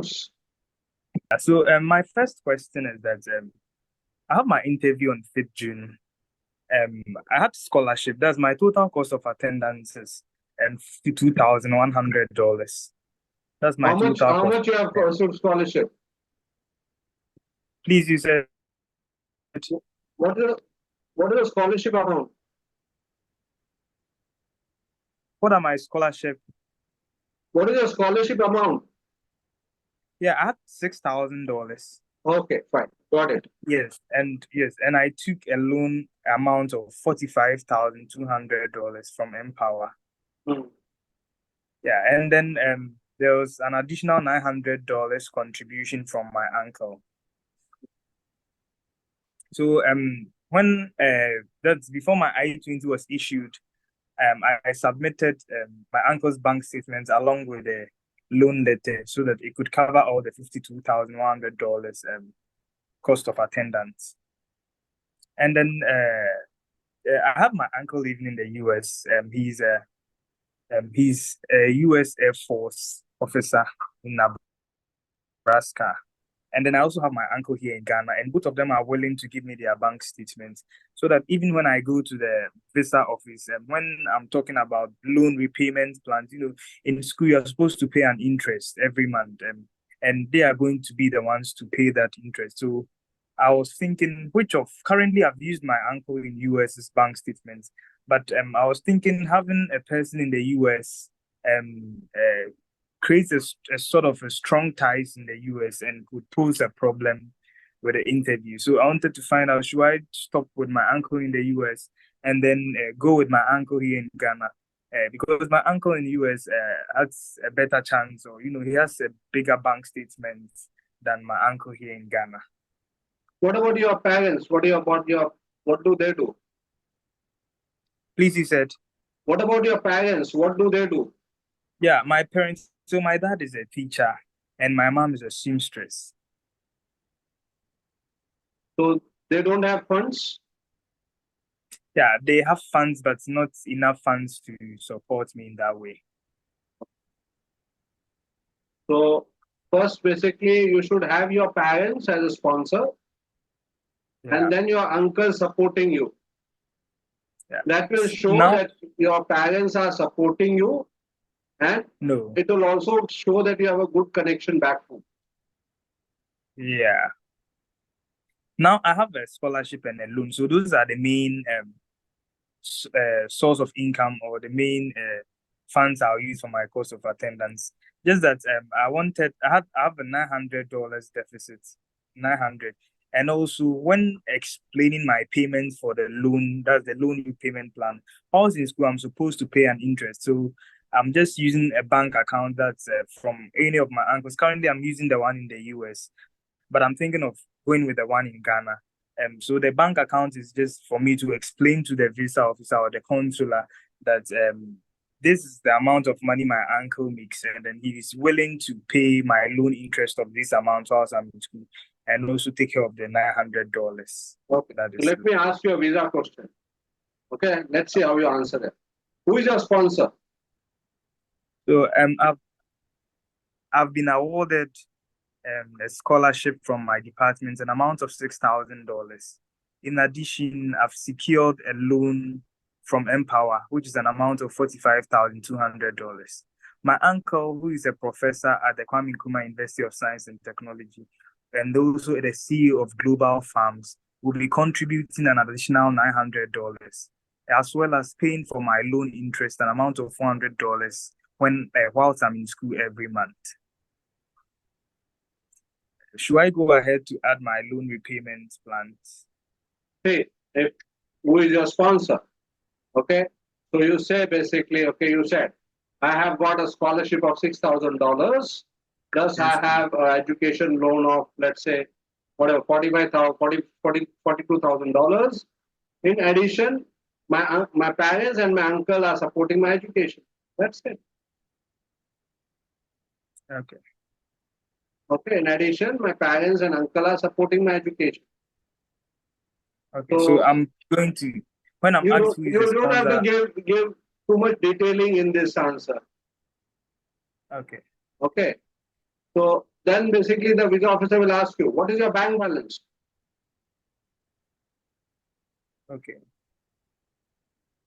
counts. So my first question is that I have my interview on 5th June. I had scholarship. That's my total cost of attendance is $52,100. That's my How much? total How cost. much you have pursued scholarship? Please, you said What is the scholarship amount? what are my scholarship? What is your scholarship amount? Yeah, I had $6,000. Okay, fine, got it. Yes, and I took a loan amount of $45,200 from Empower. Hmm. Yeah, and then there was an additional $900 contribution from my uncle. So when that's before my I-20 was issued, I submitted my uncle's bank statements along with the loan letter so that it could cover all the $52,100 cost of attendance. And then I have my uncle living in the US. He's a US Air Force officer in Nebraska. And then I also have my uncle here in Ghana, and both of them are willing to give me their bank statements so that even when I go to the visa office, when I'm talking about loan repayment plans, in school, you're supposed to pay an interest every month, and they are going to be the ones to pay that interest. So I was thinking, currently I've used my uncle in US's bank statements, but I was thinking having a person in the US creates a sort of a strong ties in the US and could pose a problem with the interview. So I wanted to find out, should I stop with my uncle in the US and then go with my uncle here in Ghana? Because my uncle in the US has a better chance, or he has a bigger bank statement than my uncle here in Ghana. What about your parents? What do they do? Please, you said. What about your parents? What do they do? Yeah, my parents. So my dad is a teacher and my mom is a seamstress. So they don't have funds? Yeah, they have funds, but not enough funds to support me in that way. So first, basically, you should have your parents as a sponsor, and then your uncle supporting you. Yeah. That will show that your parents are supporting you, and it will also show that you have a good connection back home. Yeah. Now I have a scholarship and a loan, so those are the main source of income or the main funds I'll use for my cost of attendance. Just that I have a $900 deficit, 900. And also when explaining my payments for the loan, that's the loan repayment plan. Also in school, I'm supposed to pay an interest. So I'm just using a bank account that's from any of my uncles. Currently, I'm using the one in the US, but I'm thinking of going with the one in Ghana. So the bank account is just for me to explain to the visa officer or the consular that this is the amount of money my uncle makes, and then he is willing to pay my loan interest of this amount whilst I'm in school, and also take care of the $900. Okay. So let me ask you a visa question. Okay, let's see how you answer it. Who is your sponsor? So I've been awarded a scholarship from my department, an amount of $6,000. In addition, I've secured a loan from Empower, which is an amount of $45,200. My uncle, who is a professor at the Kwame Nkrumah University of Science and Technology, and also the CEO of Global Farms, will be contributing an additional $900, as well as paying for my loan interest, an amount of $400 whilst I'm in school every month. Should I go ahead to add my loan repayment plans? Hey, who is your sponsor? Okay, so you say basically, you said, I have got a scholarship of $6,000. Plus, I have an education loan of, let's say, whatever, $42,000. In addition, my parents and my uncle are supporting my education. That's it. Okay. Okay, in addition, my parents and uncle are supporting my education. Okay, so I'm going to, when I'm asked who is the sponsor, you don't have to give too much detailing in this answer. Okay. Okay. So then basically the visa officer will ask you, what is your bank balance? Okay.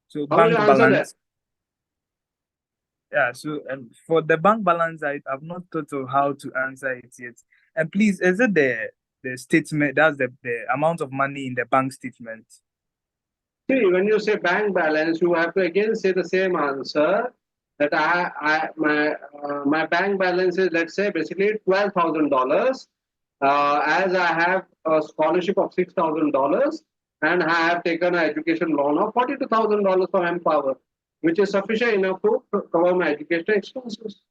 So How will you bank answer that? balance. Yeah, so for the bank balance, I've not thought of how to answer it yet. And please, is it the statement, that's the amount of money in the bank statement? See, when you say bank balance, you have to again say the same answer that my bank balance is, let's say, basically $12,000. As I have a scholarship of $6,000 and I have taken an education loan of $42,000 from Empower, which is sufficient enough to cover my education expenses.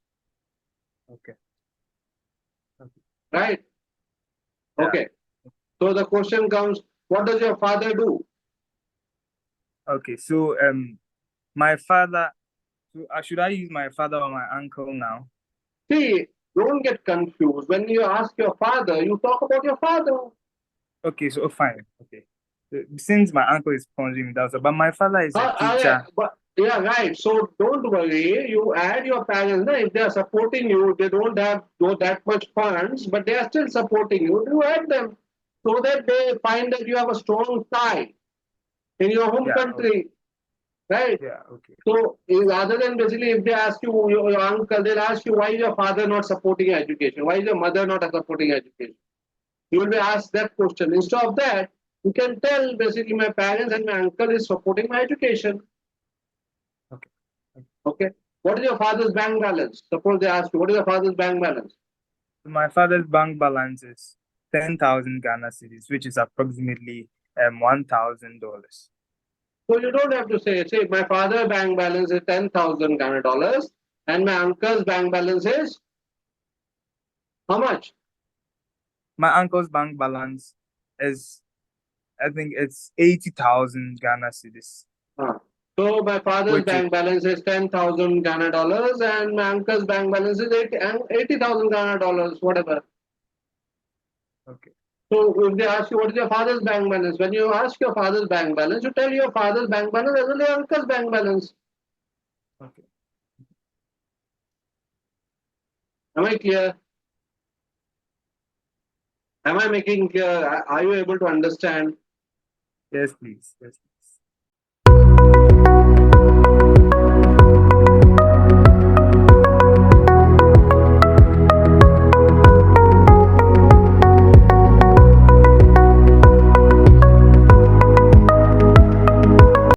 Okay. Right? Yeah. Okay. So the question comes, what does your father do? Okay, so my father. So should I use my father or my uncle now? See, don't get confused. When you ask your father, you talk about your father. Okay, so fine. Okay. Since my uncle is sponsoring me, that's but my father is a teacher. But yeah, right. So don't worry. You add your parents. If they are supporting you, they don't have that much funds, but they are still supporting you. You add them so that they find that you have a strong tie in your home Yeah. country, right? Yeah. Okay. So rather than basically, if they ask you your uncle, they'll ask you why is your father not supporting your education? Why is your mother not supporting your education? You will be asked that question. Instead of that, you can tell basically my parents and my uncle is supporting my education. Okay. Okay. What is your father's bank balance? Suppose they ask you, what is your father's bank balance? My father's bank balance is 10,000 Ghana cedis, which is approximately $1,000. So you don't have to say my father's bank balance is 10,000 Ghana dollars and my uncle's bank balance is how much? My uncle's bank balance is, I think it's 80,000 Ghana cedis, So my father's which is bank balance is 10,000 Ghana dollars and my uncle's bank balance is 80,000 Ghana dollars, whatever. okay. So if they ask you what is your father's bank balance, when you ask your father's bank balance, you tell your father's bank balance as well as your uncle's bank balance. Okay. Am I clear? Am I making clear? Are you able to understand? Yes, please. Yes.